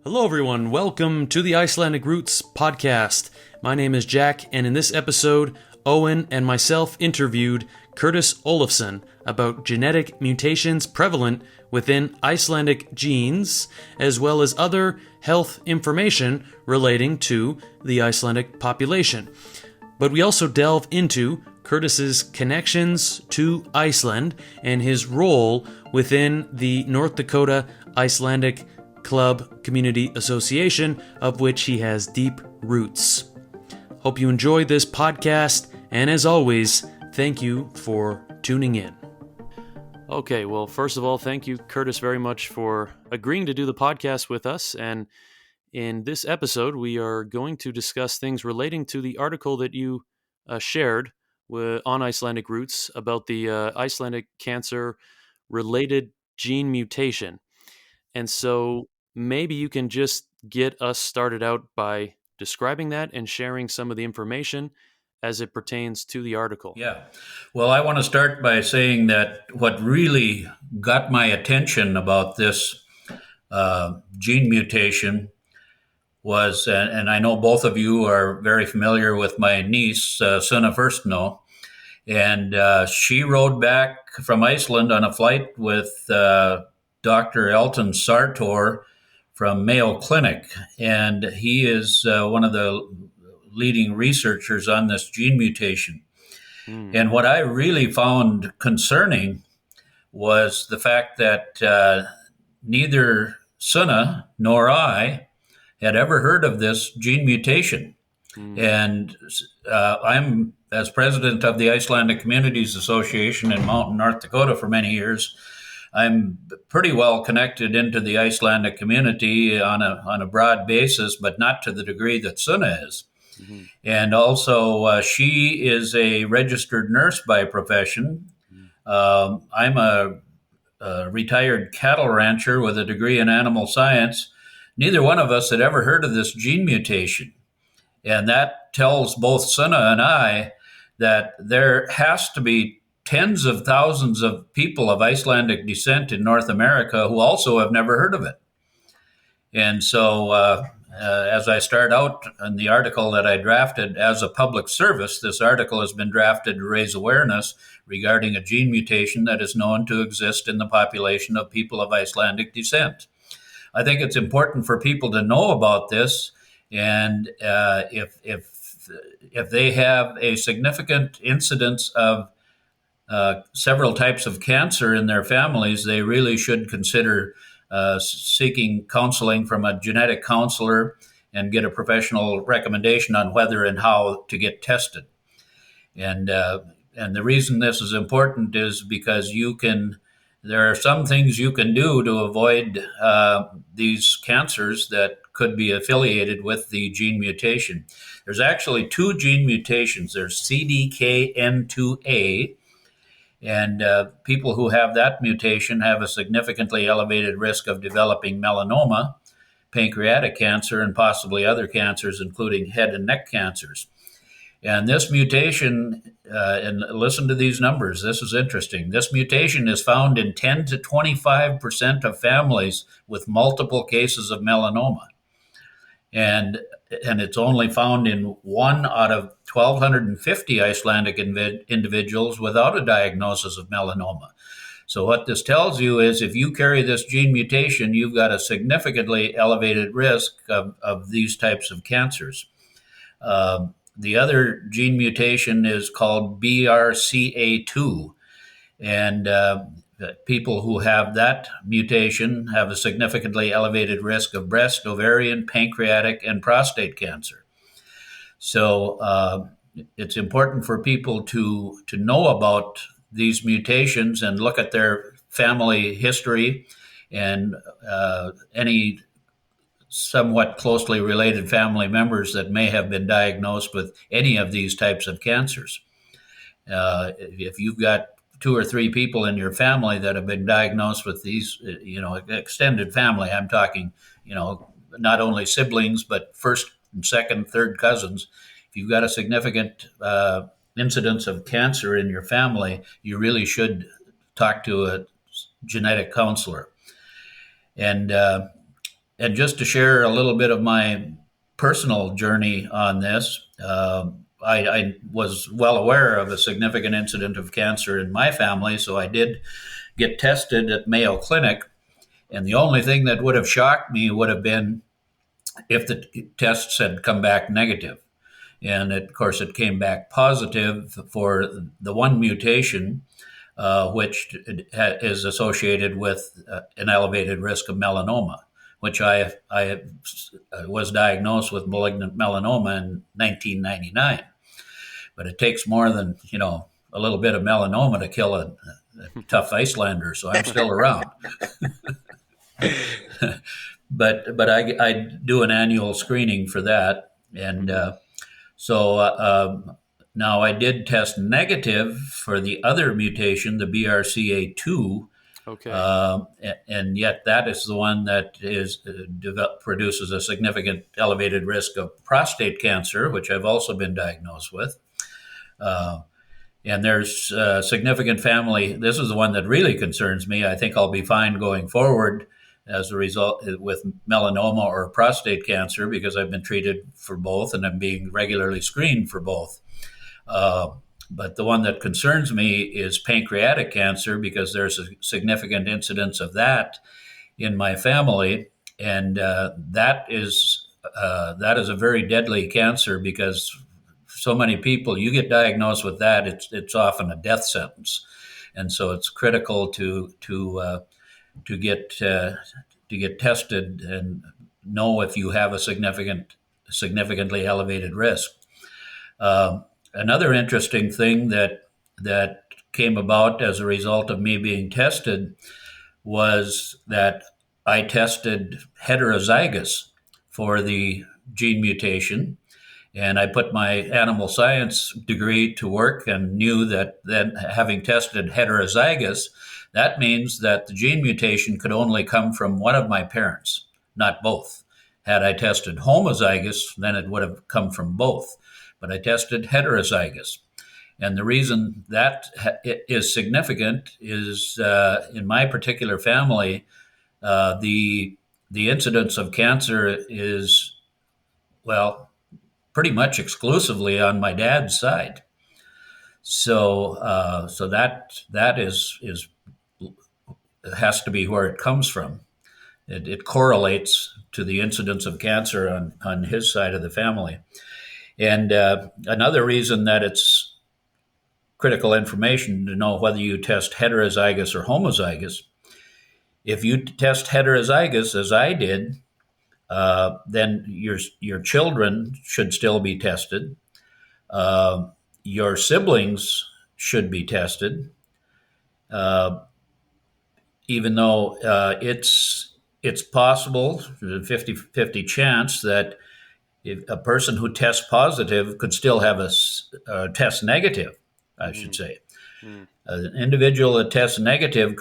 Hello, everyone. Welcome to the Icelandic Roots podcast. My name is Jack, and in this episode, Owen and myself interviewed Curtis Olafson about genetic mutations prevalent within Icelandic genes, as well as other health information relating to the Icelandic population. But we also delve into Curtis's connections to Iceland and his role within the North Dakota Icelandic Community Association, of which he has deep roots. Hope you enjoy this podcast, and as always, thank you for tuning in. Okay, well, first of all, thank you, Curtis, very much for agreeing to do the podcast with us. And in this episode, we are going to discuss things relating to the article that you shared on Icelandic Roots about the Icelandic cancer-related gene mutation. And so maybe you can just get us started out by describing that and sharing some of the information as it pertains to the article. Yeah. Well, I want to start by saying that what really got my attention about this gene mutation was, and I know both of you are very familiar with my niece, Sunna Firstno, and she rode back from Iceland on a flight with Dr. Elton Sartor from Mayo Clinic, and he is one of the leading researchers on this gene mutation. And what I really found concerning was the fact that neither Sunna nor I had ever heard of this gene mutation. And I'm, as president of the Icelandic Communities Association in Mountain, North Dakota for many years, I'm pretty well connected into the Icelandic community on a broad basis, but not to the degree that Sunna is. Mm-hmm. And also, she is a registered nurse by profession. I'm a retired cattle rancher with a degree in animal science. Neither one of us had ever heard of this gene mutation. And that tells both Sunna and I that there has to be tens of thousands of people of Icelandic descent in North America who also have never heard of it. And so as I start out in the article that I drafted as a public service, this article has been drafted to raise awareness regarding a gene mutation that is known to exist in the population of people of Icelandic descent. I think it's important for people to know about this, and if they have a significant incidence of several types of cancer in their families, they really should consider seeking counseling from a genetic counselor and get a professional recommendation on whether and how to get tested. And the reason this is important is because there are some things you can do to avoid these cancers that could be affiliated with the gene mutation. There's actually two gene mutations. There's CDKN2A, and people who have that mutation have a significantly elevated risk of developing melanoma, pancreatic cancer, and possibly other cancers, including head and neck cancers. And this mutation, and listen to these numbers, this is interesting. This mutation is found in 10 to 25% of families with multiple cases of melanoma. And it's only found in 1 out of 1,250 Icelandic individuals without a diagnosis of melanoma. So what this tells you is if you carry this gene mutation, you've got a significantly elevated risk of these types of cancers. The other gene mutation is called BRCA2, and people who have that mutation have a significantly elevated risk of breast, ovarian, pancreatic, and prostate cancer. So it's important for people to know about these mutations and look at their family history and any somewhat closely related family members that may have been diagnosed with any of these types of cancers. If you've got 2 or 3 people in your family that have been diagnosed with these, extended family, I'm talking, not only siblings, but first and second, third cousins. If you've got a significant incidence of cancer in your family, you really should talk to a genetic counselor. And and just to share a little bit of my personal journey on this, I was well aware of a significant incident of cancer in my family, so I did get tested at Mayo Clinic. And the only thing that would have shocked me would have been if the tests had come back negative. And of course, it came back positive for the one mutation, which is associated with an elevated risk of melanoma, which I was diagnosed with malignant melanoma in 1999. But it takes more than a little bit of melanoma to kill a tough Icelander, so I'm still around. but I do an annual screening for that, and now I did test negative for the other mutation, the BRCA2. Okay. And yet that is the one that produces a significant elevated risk of prostate cancer, which I've also been diagnosed with. And there's a significant family. This is the one that really concerns me. I think I'll be fine going forward as a result with melanoma or prostate cancer because I've been treated for both and I'm being regularly screened for both. But the one that concerns me is pancreatic cancer because there's a significant incidence of that in my family, and that is a very deadly cancer because so many people you get diagnosed with that, it's often a death sentence, and so it's critical to get tested and know if you have a significantly elevated risk. Another interesting thing that came about as a result of me being tested was that I tested heterozygous for the gene mutation, and I put my animal science degree to work and knew that then having tested heterozygous, that means that the gene mutation could only come from one of my parents, not both. Had I tested homozygous, then it would have come from both. But I tested heterozygous. And the reason that is significant is in my particular family, the incidence of cancer is, well, pretty much exclusively on my dad's side. So that is has to be where it comes from. It correlates to the incidence of cancer on his side of the family. And another reason that it's critical information to know whether you test heterozygous or homozygous, if you test heterozygous, as I did, then your children should still be tested. Your siblings should be tested, even though it's possible, 50-50 chance that if a person who tests positive could still have a test negative, I should say. An individual that tests negative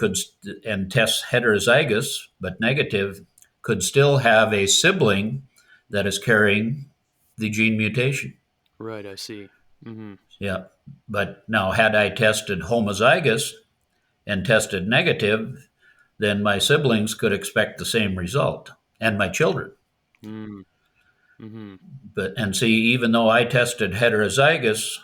and tests heterozygous but negative could still have a sibling that is carrying the gene mutation. Right, I see. Mm-hmm. Yeah, but now had I tested homozygous and tested negative, then my siblings could expect the same result, and my children. Mm-hmm. And see, even though I tested heterozygous,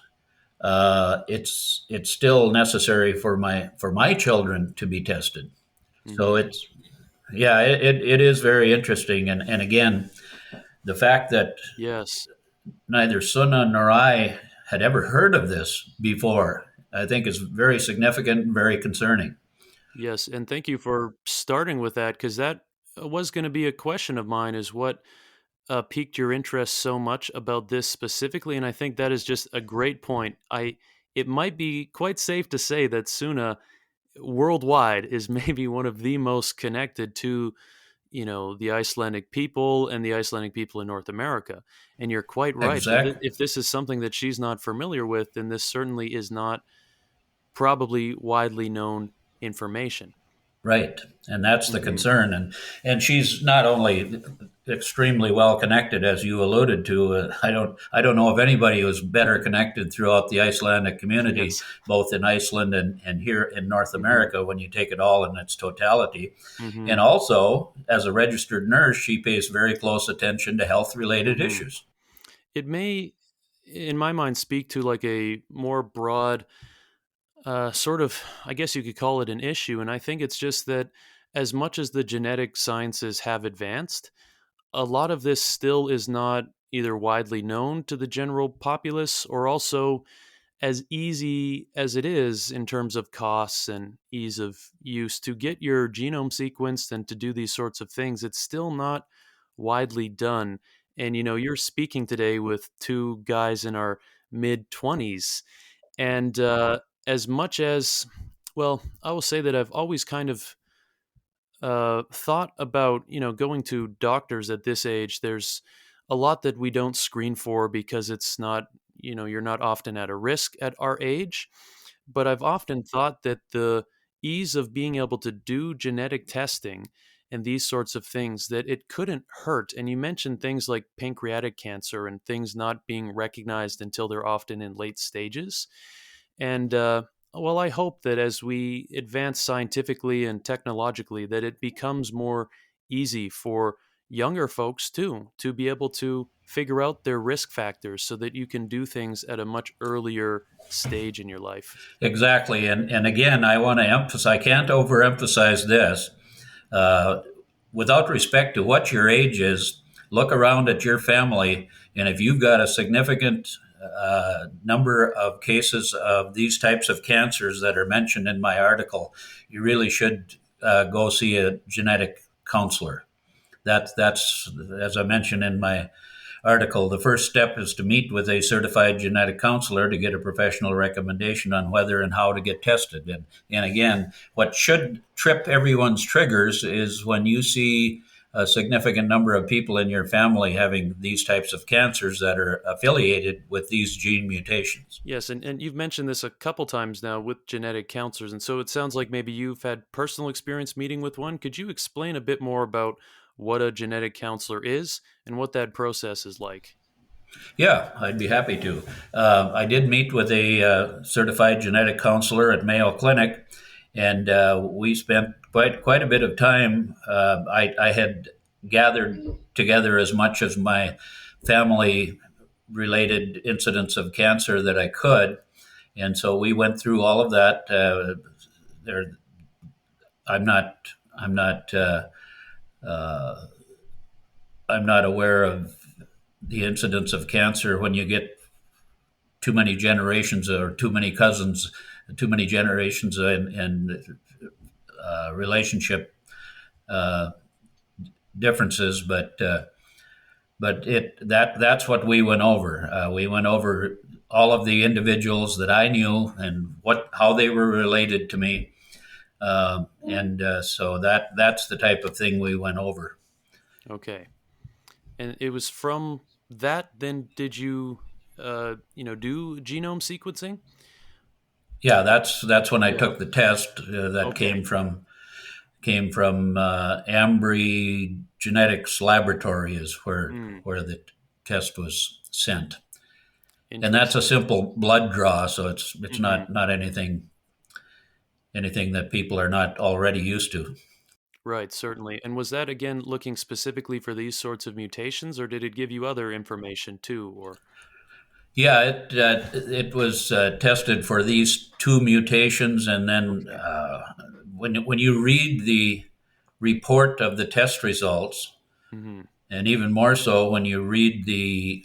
it's still necessary for my children to be tested. Mm-hmm. So it is very interesting, and again, the fact that yes, neither Suna nor I had ever heard of this before, I think is very significant and very concerning. Yes, and thank you for starting with that, because that was going to be a question of mine, is what piqued your interest so much about this specifically, and I think that is just a great point. It might be quite safe to say that Suna worldwide is maybe one of the most connected to the Icelandic people and the Icelandic people in North America. And you're quite right. Exactly. If this is something that she's not familiar with, then this certainly is not probably widely known information. Right. And that's the concern. And she's not only extremely well connected, as you alluded to. I don't know of anybody who's better connected throughout the Icelandic community, Yes. both in Iceland and here in North Hmm. America, when you take it all in its totality. Hmm. And also, as a registered nurse, she pays very close attention to health related Hmm. issues. It may, in my mind, speak to like a more broad sort of, I guess you could call it an issue. And I think it's just that as much as the genetic sciences have advanced, a lot of this still is not either widely known to the general populace or also as easy as it is in terms of costs and ease of use to get your genome sequenced and to do these sorts of things. It's still not widely done. And you're speaking today with two guys in our mid 20s. And as much as, well, I will say that I've always kind of thought about going to doctors at this age. There's a lot that we don't screen for because it's not, you're not often at a risk at our age. But I've often thought that the ease of being able to do genetic testing and these sorts of things, that it couldn't hurt. And you mentioned things like pancreatic cancer and things not being recognized until they're often in late stages. And well, I hope that as we advance scientifically and technologically, that it becomes more easy for younger folks too to be able to figure out their risk factors so that you can do things at a much earlier stage in your life. Exactly. And again, I want to emphasize, I can't overemphasize this. Uh, Without respect to what your age is, look around at your family, and if you've got a significant number of cases of these types of cancers that are mentioned in my article, you really should go see a genetic counselor. That's as I mentioned in my article. The first step is to meet with a certified genetic counselor to get a professional recommendation on whether and how to get tested. And again, what should trip everyone's triggers is when you see a significant number of people in your family having these types of cancers that are affiliated with these gene mutations. Yes, and you've mentioned this a couple times now with genetic counselors, and so it sounds like maybe you've had personal experience meeting with one. Could you explain a bit more about what a genetic counselor is and what that process is like? Yeah, I'd be happy to. I did meet with a certified genetic counselor at Mayo Clinic, and we spent quite a bit of time. I had gathered together as much as my family related incidents of cancer that I could, and so we went through all of that. There, I'm not, I'm not, uh, I'm not aware of the incidence of cancer when you get too many generations or too many cousins, too many generations and relationship uh, differences. But that's what we went over. We went over all of the individuals that I knew and how they were related to me, and so that's the type of thing we went over. Okay. And it was from that, then did you, do genome sequencing? Yeah, that's when I Yeah. took the test that Okay. came from Ambry Genetics Laboratory is Hmm. where the test was sent, and that's a Interesting. simple blood draw, so it's Hmm. not anything that people are not already used to. Right, certainly. And was that again looking specifically for these sorts of mutations, or did it give you other information too? Or Yeah, it was tested for these two mutations, and then okay. when you read the report of the test results, Hmm. and even more so when you read the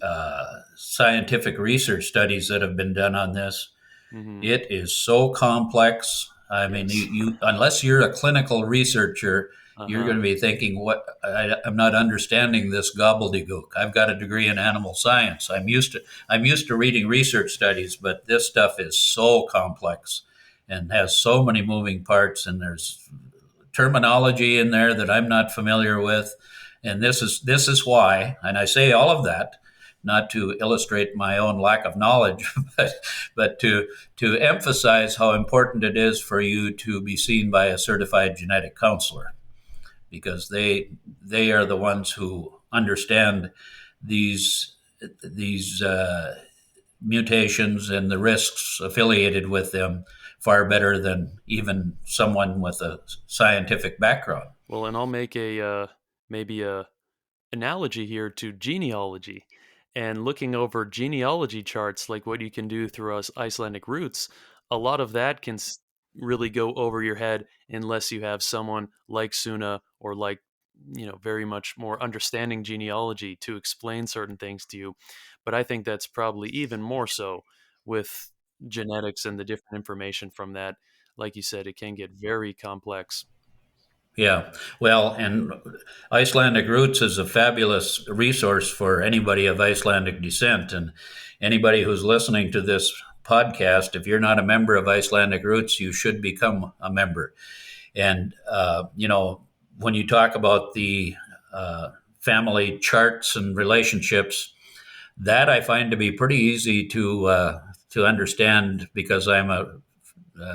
scientific research studies that have been done on this, Hmm. it is so complex. I mean, Yes. you unless you're a clinical researcher, you're Uh-huh. going to be thinking, "What? I'm not understanding this gobbledygook." I've got a degree in animal science. I'm used to reading research studies, but this stuff is so complex and has so many moving parts, and there's terminology in there that I'm not familiar with, and this is why. And I say all of that not to illustrate my own lack of knowledge, but to emphasize how important it is for you to be seen by a certified genetic counselor, because they are the ones who understand these these mutations and the risks affiliated with them far better than even someone with a scientific background. Well, and I'll make a maybe a analogy here to genealogy. And looking over genealogy charts, like what you can do through us Icelandic roots, a lot of that can really go over your head unless you have someone like Suna or like, very much more understanding genealogy to explain certain things to you. But I think that's probably even more so with genetics and the different information from that. Like you said, it can get very complex. Yeah, well, and Icelandic Roots is a fabulous resource for anybody of Icelandic descent. And anybody who's listening to this podcast, if you're not a member of Icelandic Roots, you should become a member. And, when you talk about the family charts and relationships, that I find to be pretty easy to understand because I'm a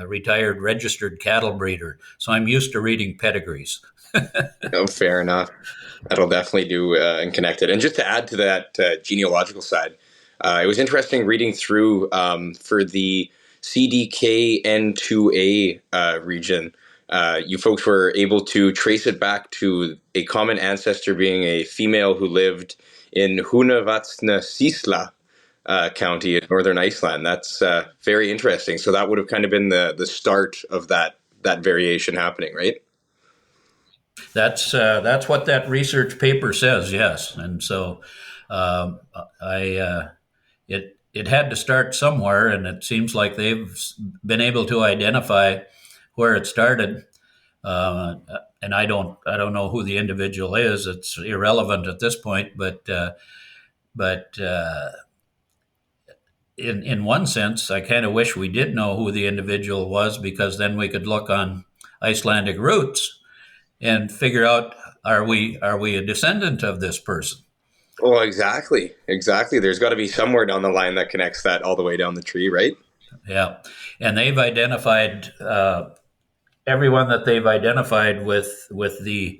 retired registered cattle breeder, so I'm used to reading pedigrees. Oh, fair enough. That'll definitely do and connect it. And just to add to that genealogical side, it was interesting reading through for the CDKN2A region. You folks were able to trace it back to a common ancestor being a female who lived in Húnavatnssýsla county in northern Iceland. That's very interesting. So that would have kind of been the start of that variation happening, right? That's what that research paper says. Yes, and so I it had to start somewhere, and it seems like they've been able to identify where it started. Uh, and I don't know who the individual is. It's irrelevant at this point, but in one sense, I kind of wish we did know who the individual was, because then we could look on Icelandic Roots and figure out, are we a descendant of this person? Well, exactly. There's got to be somewhere down the line that connects that all the way down the tree, right? Yeah, and they've identified everyone that they've identified with the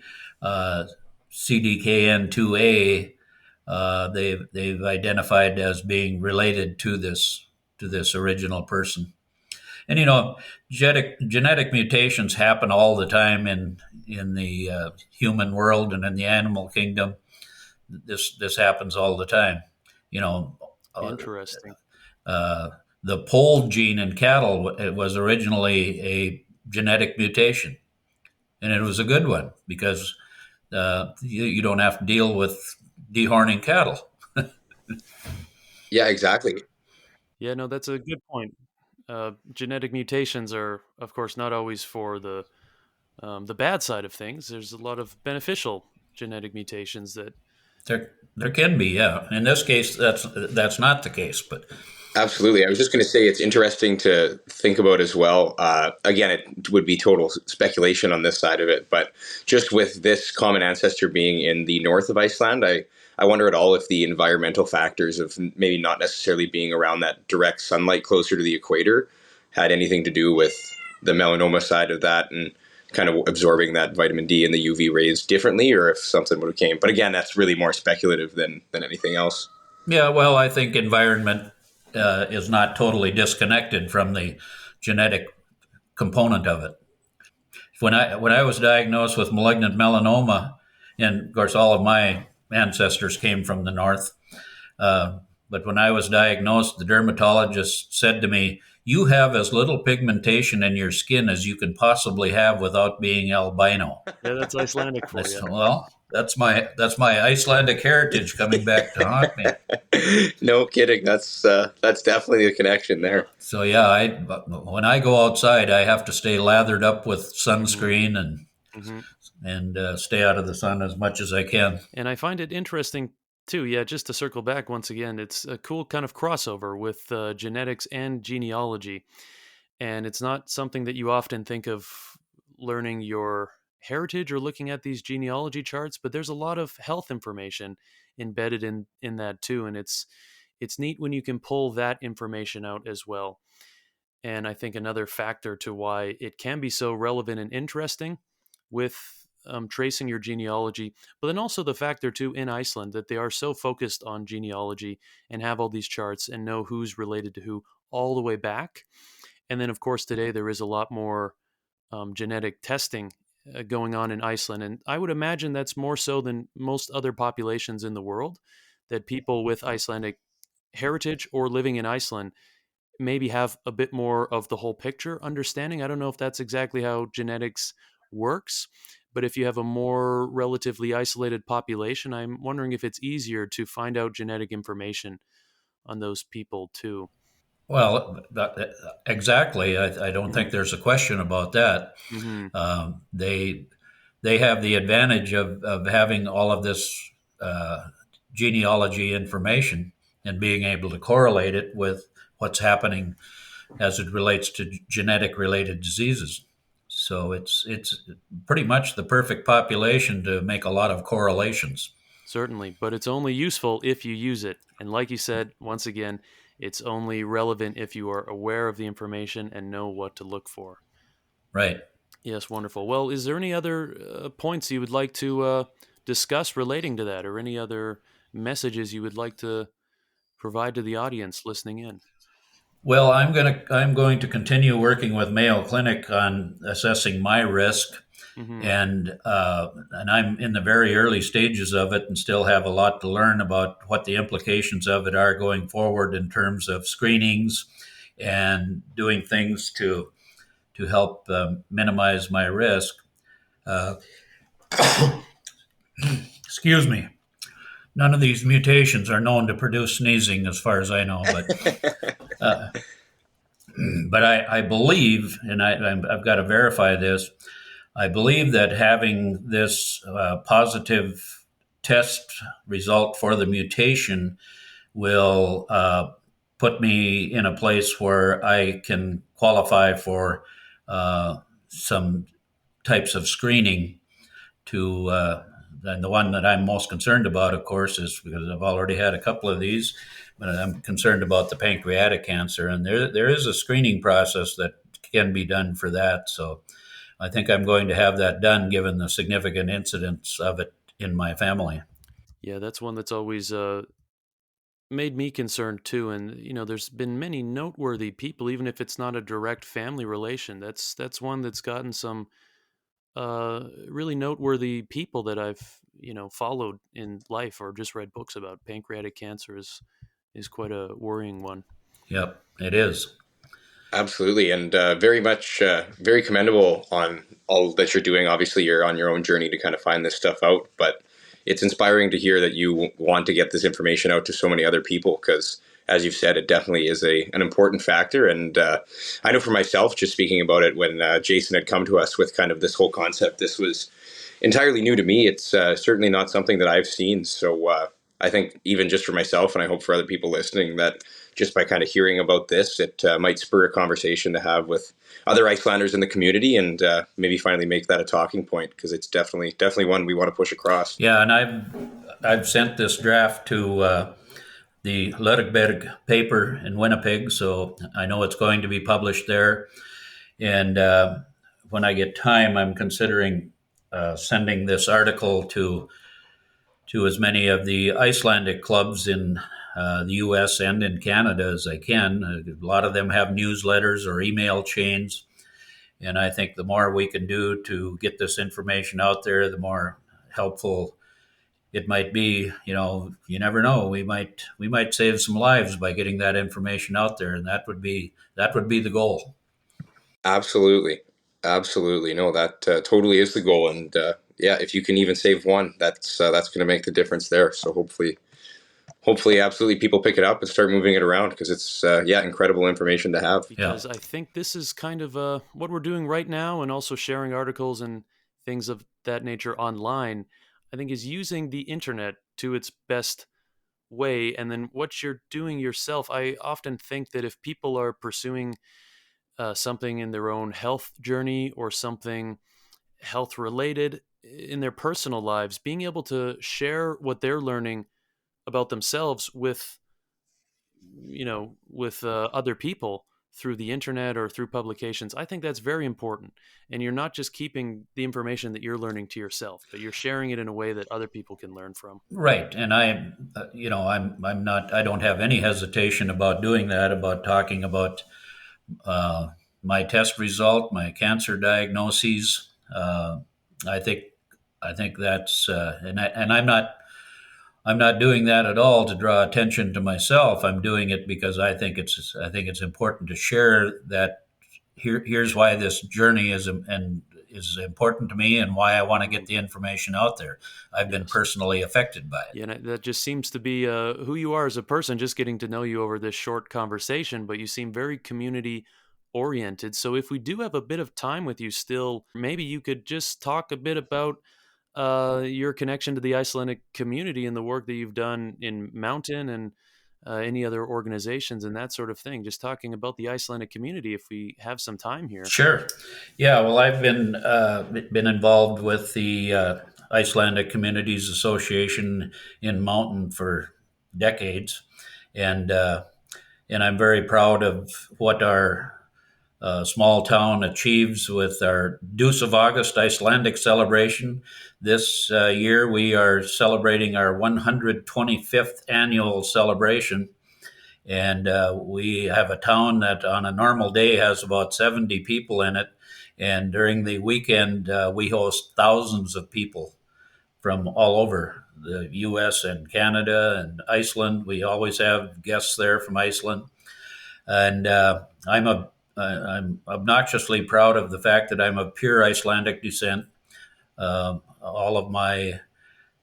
CDKN2A. They've identified as being related to this original person. And genetic mutations happen all the time in the human world and in the animal kingdom. This happens all the time. You know, Interesting. the pole gene in cattle, it was originally a genetic mutation, and it was a good one because you don't have to deal with dehorning cattle. Yeah, exactly. Yeah, no, that's a good point. Genetic mutations are, of course, not always for the bad side of things. There's a lot of beneficial genetic mutations that. There can be, yeah. In this case, that's not the case, but Absolutely. I was just going to say it's interesting to think about as well. Again, it would be total speculation on this side of it, but just with this common ancestor being in the north of Iceland, I wonder at all if the environmental factors of maybe not necessarily being around that direct sunlight closer to the equator had anything to do with the melanoma side of that and kind of absorbing that vitamin D and the UV rays differently, or if something would have came. But again, that's really more speculative than anything else. yeah. Well, I think environment is not totally disconnected from the genetic component of it. When I was diagnosed with malignant melanoma, and of course all of my ancestors came from the north, but when I was diagnosed, the dermatologist said to me, "You have as little pigmentation in your skin as you can possibly have without being albino." Yeah, that's Icelandic I for you. said, "Well, that's my Icelandic heritage coming back to haunt me." No kidding. That's definitely a connection there. So yeah, when I go outside, I have to stay lathered up with Hmm. sunscreen and Hmm. stay out of the sun as much as I can. And I find it interesting too. Yeah, just to circle back once again, it's a cool kind of crossover with genetics and genealogy. And it's not something that you often think of learning your heritage or looking at these genealogy charts, but there's a lot of health information embedded in that too. And it's neat when you can pull that information out as well. And I think another factor to why it can be so relevant and interesting with tracing your genealogy, but then also the factor too in Iceland that they are so focused on genealogy and have all these charts and know who's related to who all the way back. And then, of course, today there is a lot more genetic testing going on in Iceland. And I would imagine that's more so than most other populations in the world, that people with Icelandic heritage or living in Iceland maybe have a bit more of the whole picture understanding. I don't know if that's exactly how genetics works, but if you have a more relatively isolated population, I'm wondering if it's easier to find out genetic information on those people too. Well, exactly. I don't Mm-hmm. think there's a question about that. Mm-hmm. They have the advantage of having all of this genealogy information and being able to correlate it with what's happening as it relates to genetic related diseases. So it's pretty much the perfect population to make a lot of correlations. Certainly, but it's only useful if you use it. And like you said, once again, it's only relevant if you are aware of the information and know what to look for. Right. Yes, wonderful. Well, is there any other points you would like to discuss relating to that, or any other messages you would like to provide to the audience listening in? Well, I'm going to continue working with Mayo Clinic on assessing my risk, Mm-hmm. and I'm in the very early stages of it, and still have a lot to learn about what the implications of it are going forward in terms of screenings and doing things to help minimize my risk. Uh, excuse me. None of these mutations are known to produce sneezing, as far as I know, uh, but I believe, and I've got to verify this. I believe that having this positive test result for the mutation will put me in a place where I can qualify for some types of screening to. And the one that I'm most concerned about, of course, is because I've already had a couple of these, but I'm concerned about the pancreatic cancer. And there is a screening process that can be done for that. So I think I'm going to have that done given the significant incidence of it in my family. Yeah, that's one that's always made me concerned too. And there's been many noteworthy people, even if it's not a direct family relation. That's one that's gotten some really noteworthy people that I've followed in life or just read books about. Pancreatic cancer is quite a worrying one. Yep, it is. Absolutely, and very much very commendable on all that you're doing. Obviously, you're on your own journey to kind of find this stuff out, but it's inspiring to hear that you want to get this information out to so many other people because, as you've said, it definitely is an important factor. And I know for myself, just speaking about it, when Jason had come to us with kind of this whole concept, this was entirely new to me. It's certainly not something that I've seen. So I think even just for myself, and I hope for other people listening, that just by kind of hearing about this, it might spur a conversation to have with other Icelanders in the community, and maybe finally make that a talking point because it's definitely one we want to push across. Yeah, and I've sent this draft to the Löregberg paper in Winnipeg, so I know it's going to be published there. And when I get time, I'm considering sending this article to as many of the Icelandic clubs in the U.S. and in Canada as I can. A lot of them have newsletters or email chains, and I think the more we can do to get this information out there, the more helpful it might be. You never know. We might save some lives by getting that information out there, and that would be the goal. Absolutely, absolutely. No, that totally is the goal, and yeah, if you can even save one, that's going to make the difference there. So hopefully, absolutely, people pick it up and start moving it around because it's incredible information to have. Because I think this is kind of what we're doing right now, and also sharing articles and things of that nature online, I think is using the internet to its best way. And then what you're doing yourself, I often think that if people are pursuing something in their own health journey or something health related in their personal lives, being able to share what they're learning about themselves with other people through the internet or through publications, I think that's very important. And you're not just keeping the information that you're learning to yourself, but you're sharing it in a way that other people can learn from. Right, and I'm not. I don't have any hesitation about doing that. About talking about uh, my test result, my cancer diagnoses. I think that's and I'm not doing that at all to draw attention to myself. I'm doing it because I think it's important to share that here's why this journey is important to me and why I want to get the information out there. I've been personally affected by it. Yeah, and that just seems to be who you are as a person, just getting to know you over this short conversation, but you seem very community oriented. So if we do have a bit of time with you still, maybe you could just talk a bit about your connection to the Icelandic community and the work that you've done in Mountain and any other organizations and that sort of thing. Just talking about the Icelandic community if we have some time here. Sure. Yeah. Well, I've been involved with the Icelandic Communities Association in Mountain for decades, and I'm very proud of what our small town achieves with our Deuce of August Icelandic celebration. This year, we are celebrating our 125th annual celebration. And we have a town that on a normal day has about 70 people in it. And during the weekend, we host thousands of people from all over the U.S. and Canada and Iceland. We always have guests there from Iceland. And I'm obnoxiously proud of the fact that I'm of pure Icelandic descent. All of my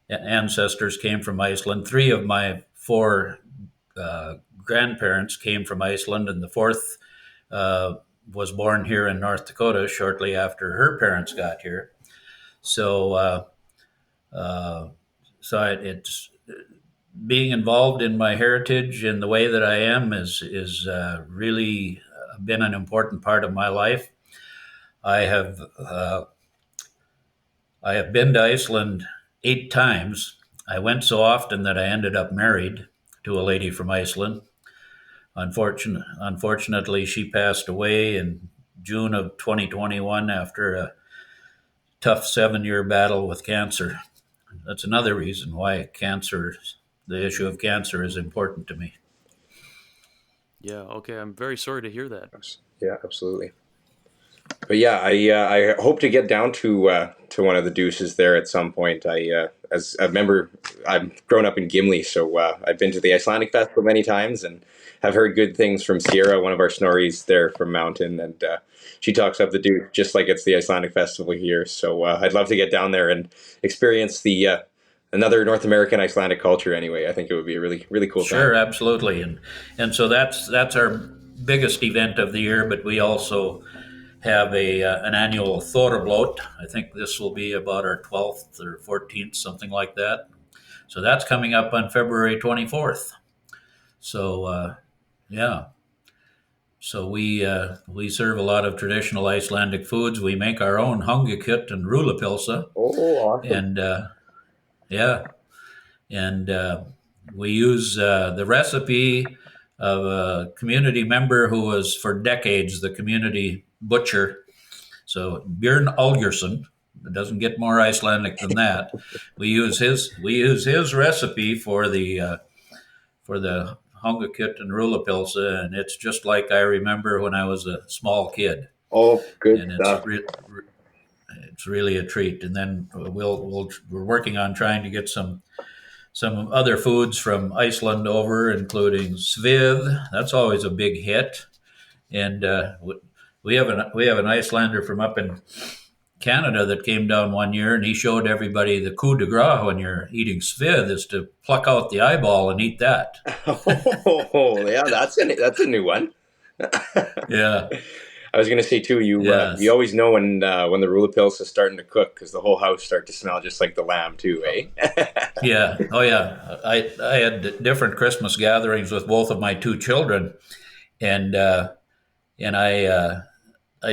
ancestors came from Iceland. Three of my four grandparents came from Iceland, and the fourth was born here in North Dakota shortly after her parents got here. So, it's being involved in my heritage in the way that I am is really been an important part of my life. I have been to Iceland 8 times. I went so often that I ended up married to a lady from Iceland. Unfortunately, she passed away in June of 2021 after a tough 7-year battle with cancer. That's another reason why the issue of cancer is important to me. Yeah, okay. I'm very sorry to hear that. Yeah, absolutely. But yeah, I hope to get down to one of the Deuces there at some point. As a member, I've grown up in Gimli, so I've been to the Icelandic Festival many times and have heard good things from Sierra, one of our Snorris there from Mountain, and she talks up the Deuce just like it's the Icelandic Festival here. So I'd love to get down there and experience the another North American Icelandic culture. Anyway, I think it would be a really really cool time. Sure, absolutely, and so that's our biggest event of the year. But we also have an annual Thorblot. I think this will be about our 12th or 14th, something like that. So that's coming up on February 24th. So yeah. So we serve a lot of traditional Icelandic foods. We make our own hangikjöt and rúllupylsa. Oh, awesome. And yeah. And we use the recipe of a community member who was for decades the community butcher. So Björn Algersson, it doesn't get more Icelandic than that. We use his recipe for the hangikjöt and rúllupylsa, and it's just like I remember when I was a small kid. Oh, good and stuff. It's really a treat. And then we're working on trying to get some other foods from Iceland over, including svið. That's always a big hit. And we have an Icelander from up in Canada that came down one year, and he showed everybody the coup de grace when you're eating svið is to pluck out the eyeball and eat that. Oh, yeah, that's a new one. Yeah. I was going to say too, you always know when the rúllupylsa is starting to cook because the whole house starts to smell just like the lamb too, eh? Yeah. Oh yeah. I had different Christmas gatherings with both of my 2 children, and I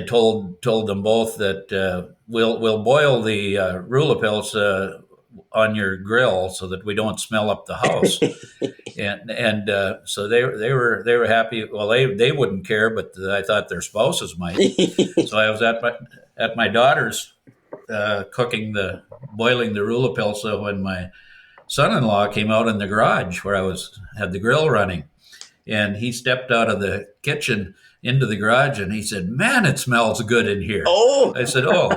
told them both that we'll boil the rúllupylsa on your grill so that we don't smell up the house. And so they were happy. Well, they wouldn't care, but I thought their spouses might. So I was at my daughter's boiling the rulapilsa when my son-in-law came out in the garage where I had the grill running, and he stepped out of the kitchen into the garage and he said, "Man, it smells good in here." Oh, I said, "Oh,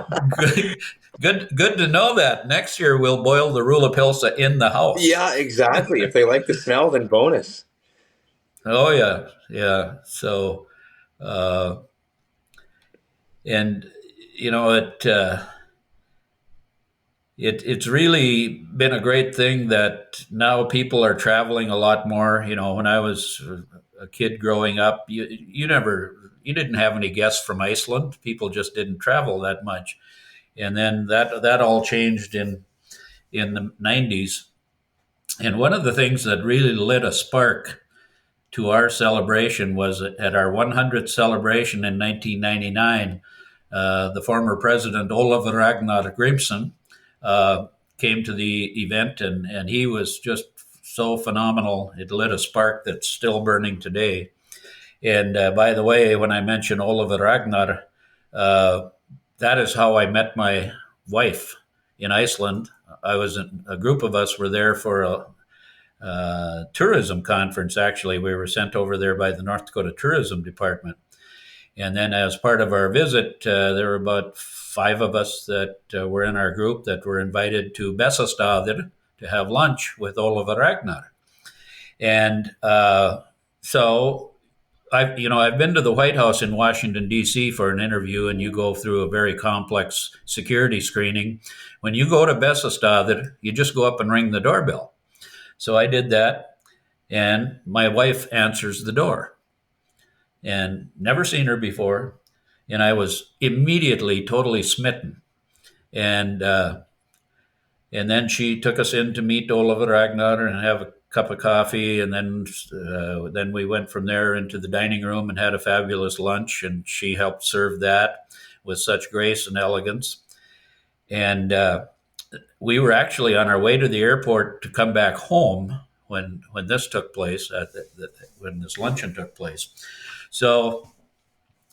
good to know that. Next year we'll boil the rulapilsa in the house." yeah, exactly. If they like the smell, then bonus. Oh yeah. So, and you know it's really been a great thing that now people are traveling a lot more. You know, when I was a kid growing up, you didn't have any guests from Iceland. People just didn't travel that much. And then that all changed in the 90s. And one of the things that really lit a spark to our celebration was at our 100th celebration in 1999. The former president, Ólafur Ragnar Grímsson, came to the event, and he was just so phenomenal. It lit a spark that's still burning today. And by the way, when I mention Ólafur Ragnar, that is how I met my wife in Iceland. A group of us were there for a tourism conference. Actually, we were sent over there by the North Dakota Tourism Department. And then as part of our visit, there were about 5 of us that were in our group that were invited to Bessastaðir to have lunch with Ólafur Ragnar. And so I've been to the White House in Washington, D.C. for an interview, and you go through a very complex security screening. When you go to Bessastaðir, you just go up and ring the doorbell. So I did that, and my wife answers the door. And never seen her before, and I was immediately totally smitten. And then she took us in to meet Ólafur Ragnar and have a cup of coffee, and then we went from there into the dining room and had a fabulous lunch, and she helped serve that with such grace and elegance. And we were actually on our way to the airport to come back home when this took place, when this luncheon took place. So,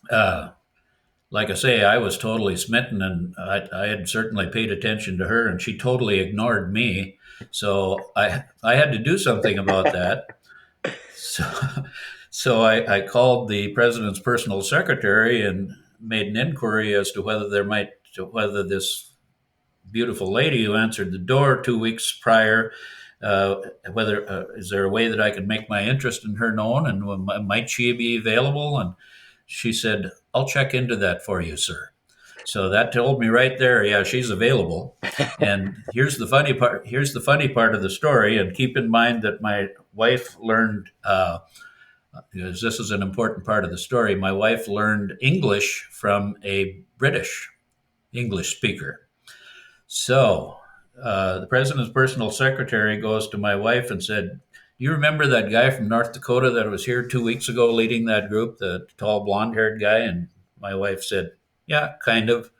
like I say, I was totally smitten, and I had certainly paid attention to her, and she totally ignored me. So I had to do something about that. So I called the president's personal secretary and made an inquiry as to whether this beautiful lady who answered the door 2 weeks prior, is there a way that I could make my interest in her known, and might she be available? And she said, "I'll check into that for you, sir." So that told me right there, yeah, she's available. And here's the funny part. Here's the funny part of the story. And keep in mind that my wife learned, because this is an important part of the story, my wife learned English from a British English speaker. So the president's personal secretary goes to my wife and said, "You remember that guy from North Dakota that was here 2 weeks ago leading that group, the tall blonde-haired guy?" And my wife said, "Yeah, kind of."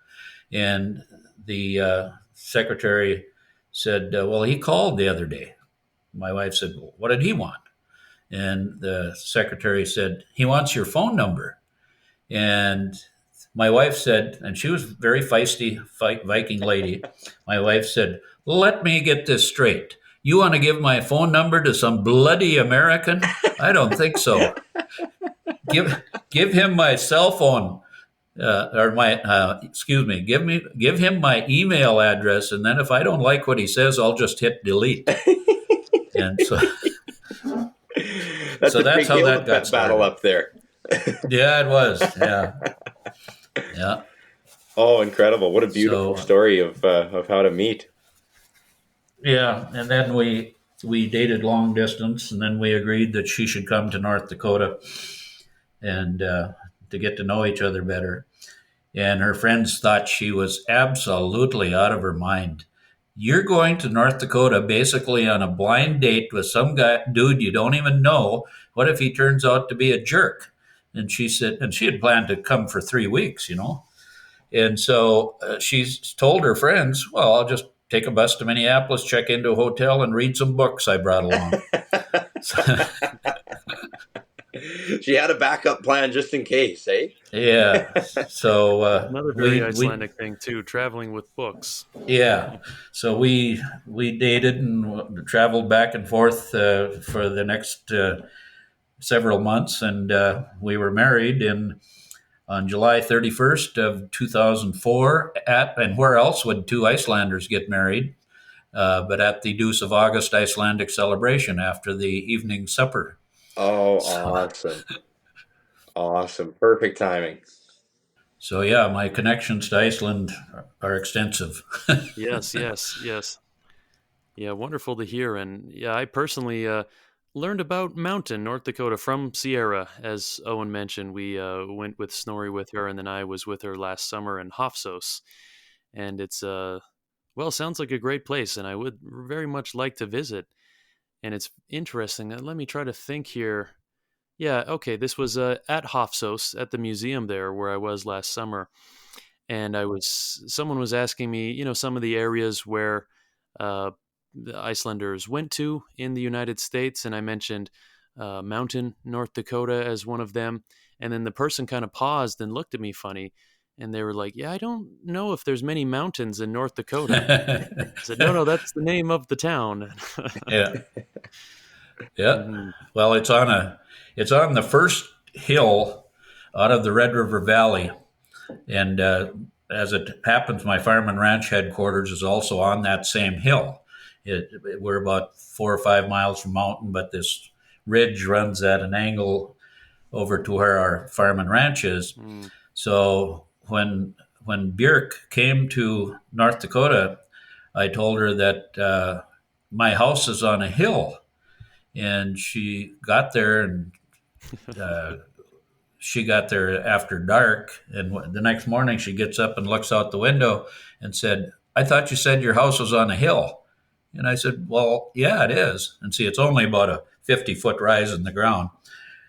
And the secretary said, "Well, he called the other day." My wife said, "Well, what did he want?" And the secretary said, "He wants your phone number." And my wife said, and she was a very feisty Viking lady, my wife said, "Let me get this straight. You want to give my phone number to some bloody American? I don't think so. Give him my cell phone, give him my email address, and then if I don't like what he says, I'll just hit delete." And so that's how that got started. Battle up there. Yeah, it was. Yeah. Oh, incredible! What a beautiful story of how to meet. Yeah, and then we dated long distance, and then we agreed that she should come to North Dakota and to get to know each other better. And her friends thought she was absolutely out of her mind. "You're going to North Dakota basically on a blind date with some dude you don't even know. What if he turns out to be a jerk?" And she said, and she had planned to come for 3 weeks, And so she told her friends, "Well, I'll just take a bus to Minneapolis, check into a hotel, and read some books I brought along. She had a backup plan just in case, eh? Yeah. So Another very Icelandic thing too, traveling with books. yeah. So we dated and traveled back and forth for the next several months, and we were married on July 31st of 2004 and where else would two Icelanders get married? But at the Deuce of August Icelandic celebration after the evening supper. Oh, awesome. Awesome. Perfect timing. So yeah, my connections to Iceland are extensive. Yes. Yeah, wonderful to hear. And yeah, I personally learned about Mountain, North Dakota from Sierra. As Owen mentioned, we went with Snorri with her, and then I was with her last summer in Hofsos. And it's, well, sounds like a great place, and I would very much like to visit. And it's interesting. Let me try to think here. Yeah, okay, this was at Hofsos at the museum there where I was last summer. And someone was asking me, some of the areas where uh, the Icelanders went to in the United States, and I mentioned Mountain, North Dakota as one of them. And then the person kind of paused and looked at me funny, and they were like, "Yeah, I don't know if there's many mountains in North Dakota." I said, "No, that's the name of the town." Yeah. Yeah. Mhm. Well, it's on the first hill out of the Red River Valley, and as it happens, my farm and ranch headquarters is also on that same hill. We're about 4 or 5 miles from mountain, but this ridge runs at an angle over to where our farm and ranch is. Mm. So when Björk came to North Dakota, I told her that my house is on a hill, and she got there and she got there after dark, and the next morning she gets up and looks out the window and said, "I thought you said your house was on a hill." And I said, "Well, yeah, it is." And see, it's only about a 50-foot rise in the ground.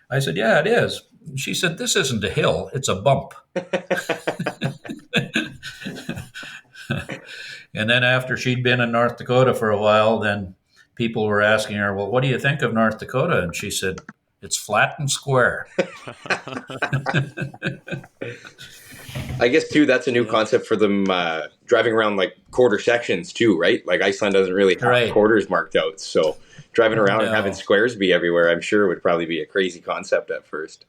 I said, "Yeah, it is." And she said, "This isn't a hill, it's a bump." And then after she'd been in North Dakota for a while, then people were asking her, "Well, what do you think of North Dakota?" And she said, "It's flat and square." I guess too, that's a new concept for them driving around like quarter sections too, right? Like Iceland doesn't really have Right. quarters marked out, so driving around and No. having squares be everywhere, I'm sure would probably be a crazy concept at first.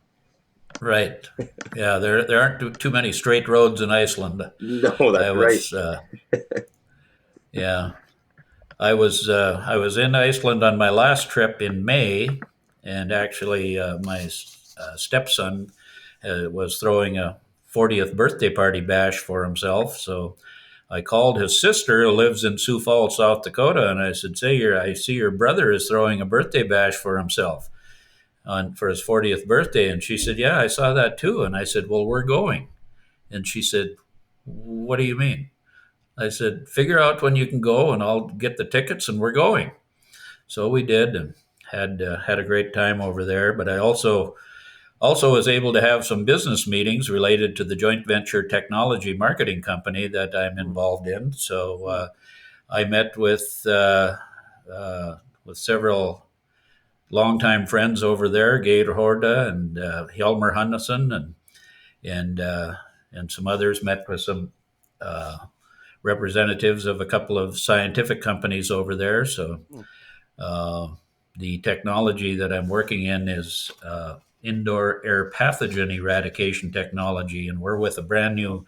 Right. Yeah, there aren't too many straight roads in Iceland. No, that's right. Yeah, I was in Iceland on my last trip in May, and actually my stepson was throwing a 40th birthday party bash for himself. So I called his sister, who lives in Sioux Falls, South Dakota, and I said, I see your brother is throwing a birthday bash for himself for his 40th birthday." And she said, "Yeah, I saw that too." And I said, "Well, we're going." And she said, "What do you mean?" I said, "Figure out when you can go, and I'll get the tickets, and we're going." So we did, and had a great time over there. But I also was able to have some business meetings related to the joint venture technology marketing company that I'm involved in. So I met with several longtime friends over there, Geir Horda and Hjalmar Hannesson, and some others. Met with some representatives of a couple of scientific companies over there. So the technology that I'm working in is indoor air pathogen eradication technology, and we're with a brand new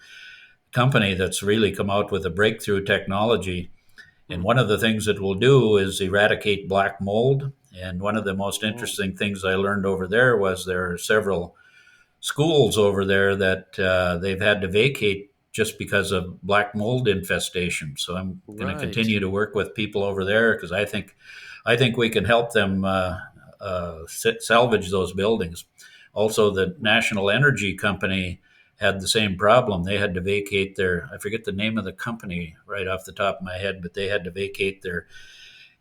company that's really come out with a breakthrough technology. And one of the things it will do is eradicate black mold. And one of the most interesting things I learned over there was there are several schools over there that they've had to vacate just because of black mold infestation. So I'm going to continue to work with people over there because I think we can help them salvage those buildings. Also, the National Energy Company had the same problem. They had to vacate I forget the name of the company right off the top of my head, but they had to vacate their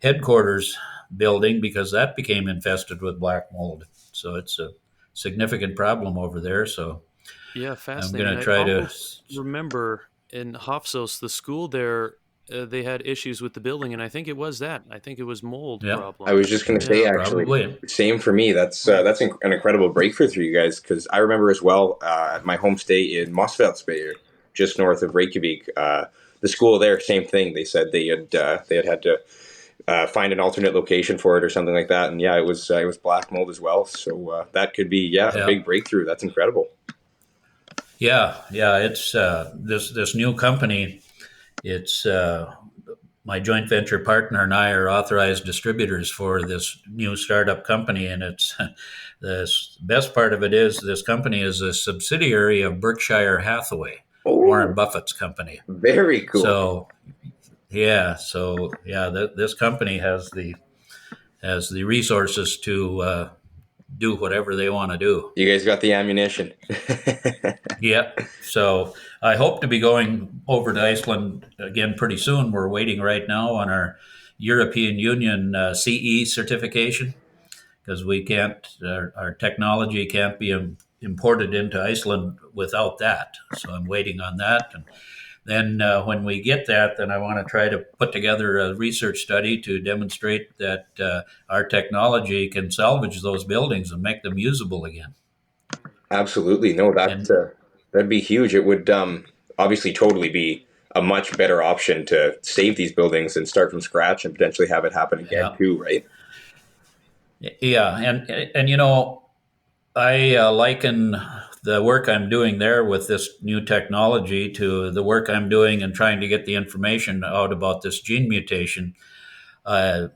headquarters building because that became infested with black mold. So it's a significant problem over there. So yeah, fascinating. I'm going to try to remember in Hofsos, the school there they had issues with the building, and I think it was that. I think it was mold Yeah, I problem. was just going to say, Yeah. actually, probably. same for me. Hmm. That's an incredible breakthrough for you guys, because I remember as well at my home state in Mosfellsbær, just north of Reykjavik. The school there, same thing. They said they had to find an alternate location for it or something like that, and yeah, it was black mold as well. So that could be a Yeah, big breakthrough. That's incredible. yeah. It's this new company. It's my joint venture partner and I are authorized distributors for this new startup company, and it's the best part of it is this company is a subsidiary of Berkshire Hathaway, Warren Oh, Buffett's company. very cool. This company has the resources to do whatever they want to do. You guys got the ammunition. Yeah. So I hope to be going over to Iceland again pretty soon. We're waiting right now on our European Union CE certification because we can't, our technology can't be imported into Iceland without that. So I'm waiting on that. And then when we get that, then I want to try to put together a research study to demonstrate that our technology can salvage those buildings and make them usable again. Absolutely. No, And that'd be huge. It would obviously totally be a much better option to save these buildings and start from scratch and potentially have it happen again yeah, too, right? yeah, and I liken the work I'm doing there with this new technology to the work I'm doing and trying to get the information out about this gene mutation. I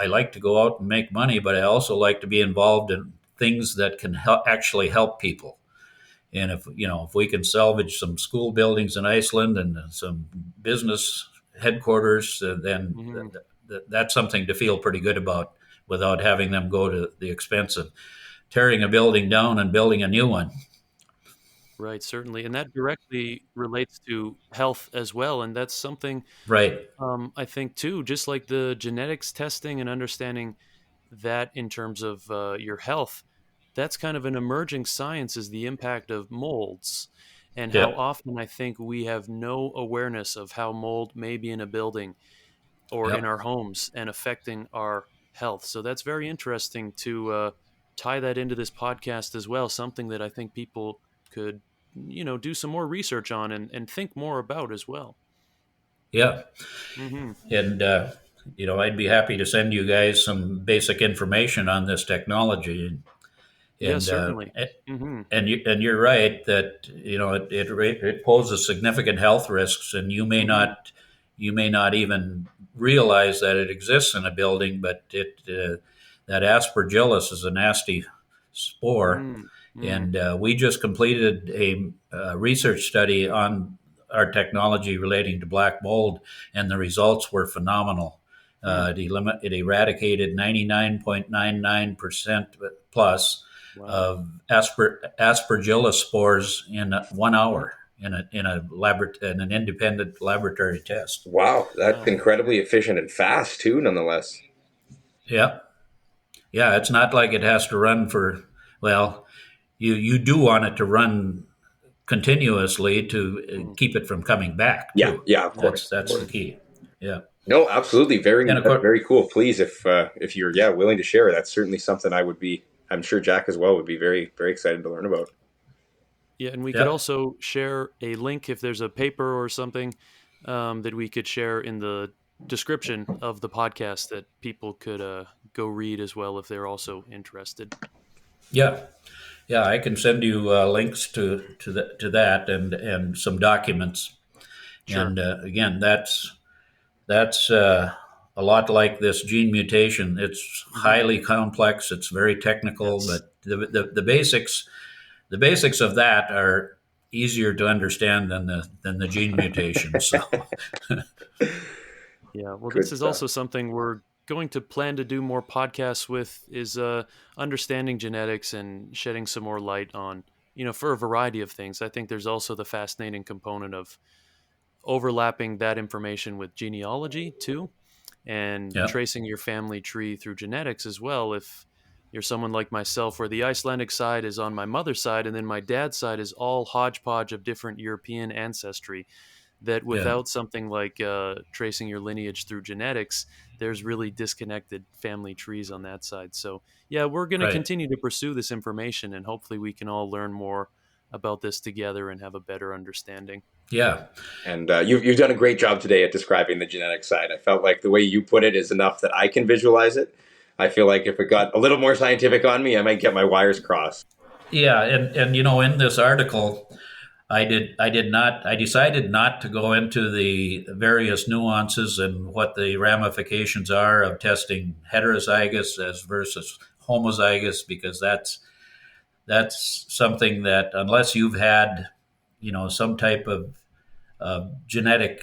like to go out and make money, but I also like to be involved in things that can actually help people. And if we can salvage some school buildings in Iceland and some business headquarters, then Hmm. that's something to feel pretty good about without having them go to the expense of tearing a building down and building a new one. Right, certainly, and that directly relates to health as well, and that's something Right. I think too. Just like the genetics testing and understanding that in terms of your health, that's kind of an emerging science is the impact of molds and how Yep. often I think we have no awareness of how mold may be in a building or in Yep. our homes and affecting our health. So that's very interesting to tie that into this podcast as well, something that I think people could, do some more research on and think more about as well. Yep. Hmm. And I'd be happy to send you guys some basic information on this technology. Yeah, And certainly. Hmm. and you're right that it poses significant health risks, and Hmm. you may not even realize that it exists in a building, but it that aspergillus is a nasty spore, Mm, mm, and we just completed a research study on our technology relating to black mold, and the results were phenomenal. mm. It eradicated 99.99% plus Wow. of aspergillus spores in Mm, one hour in an independent laboratory test. Wow, that's wow. incredibly efficient and fast too, nonetheless. Yeah, yeah. It's not like it has to run for. Well, you do want it to run continuously to Mm, keep it from coming back Yeah, too. yeah, of right. course, of That's the course. Mm. key. Yeah, No, absolutely, and of that's course, very cool. Please, if you're willing to share, that's certainly something I would be. I'm sure Jack as well would be very very excited to learn about. Yeah, and we could yeah, also share a link if there's a paper or something that we could share in the description of the podcast that people could go read as well if they're also interested. yeah, yeah. I can send you links to that and some documents. Sure. And again, that's a lot like this gene mutation. It's Hmm. highly complex. It's very technical, Yes. but the basics of that are easier to understand than the gene mutation. So Yeah. Well, this Good is stuff. also something we're going to plan to do more podcasts with is understanding genetics and shedding some more light on, for a variety of things. I think there's also the fascinating component of overlapping that information with genealogy too and yeah, tracing your family tree through genetics as well. If you're someone like myself, where the Icelandic side is on my mother's side, and then my dad's side is all hodgepodge of different European ancestry, that without something like tracing your lineage through genetics, there's really disconnected family trees on that side. So yeah, we're going to Right. continue to pursue this information, and hopefully we can all learn more about this together and have a better understanding. Yeah. And you've done a great job today at describing the genetic side. I felt like the way you put it is enough that I can visualize it. I feel like if it got a little more scientific on me, I might get my wires crossed. Yeah, and in this article, I decided not to go into the various nuances and what the ramifications are of testing heterozygous as versus homozygous, because that's something that, unless you've had some type of genetic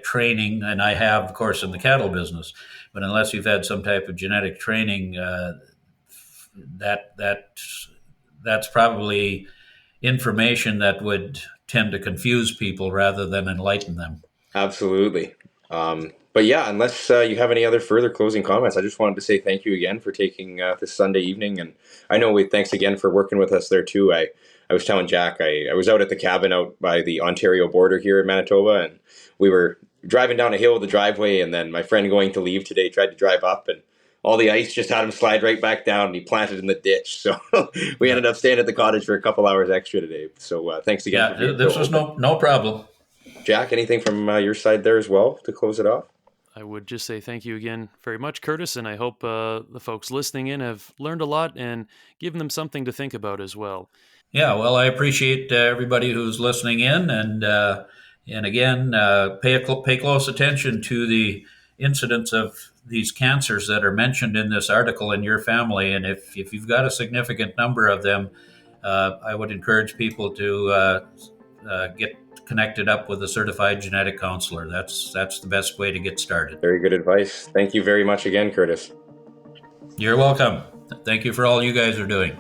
training, and I have, of course, in the cattle business, but unless you've had some type of genetic training, that's probably information that would tend to confuse people rather than enlighten them. Absolutely. But yeah, unless you have any other further closing comments, I just wanted to say thank you again for taking this Sunday evening. And I know thanks again for working with us there too. I was telling Jack, I was out at the cabin out by the Ontario border here in Manitoba, and we were driving down a hill, the driveway, and then my friend going to leave today tried to drive up, and all the ice just had him slide right back down, and he planted in the ditch. So we ended up staying at the cottage for a couple hours extra today. So thanks again. Yeah, this was no problem. Jack, anything from your side there as well to close it off? I would just say thank you again very much, Curtis, and I hope the folks listening in have learned a lot and given them something to think about as well. Yeah, well, I appreciate everybody who's listening in, and again, pay close attention to the incidence of these cancers that are mentioned in this article in your family, and if you've got a significant number of them, I would encourage people to get connected up with a certified genetic counselor. That's the best way to get started. Very good advice. Thank you very much again, Curtis. You're welcome. Thank you for all you guys are doing.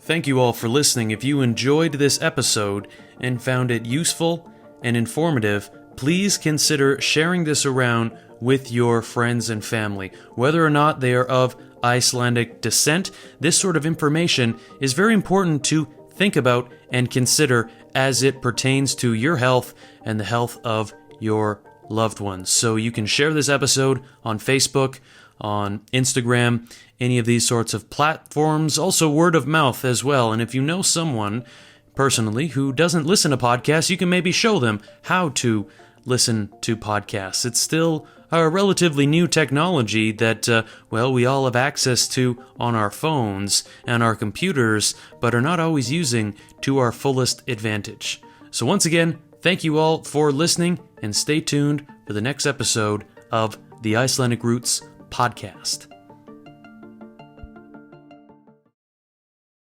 Thank you all for listening. If you enjoyed this episode and found it useful and informative, please consider sharing this around with your friends and family. Whether or not they are of Icelandic descent, this sort of information is very important to think about and consider as it pertains to your health and the health of your loved ones. So you can share this episode on Facebook, on Instagram, any of these sorts of platforms, also word of mouth as well. And if you know someone personally who doesn't listen to podcasts, you can maybe show them how to listen to podcasts. It's still a relatively new technology that, we all have access to on our phones and our computers, but are not always using to our fullest advantage. So once again, thank you all for listening, and stay tuned for the next episode of the Icelandic Roots podcast.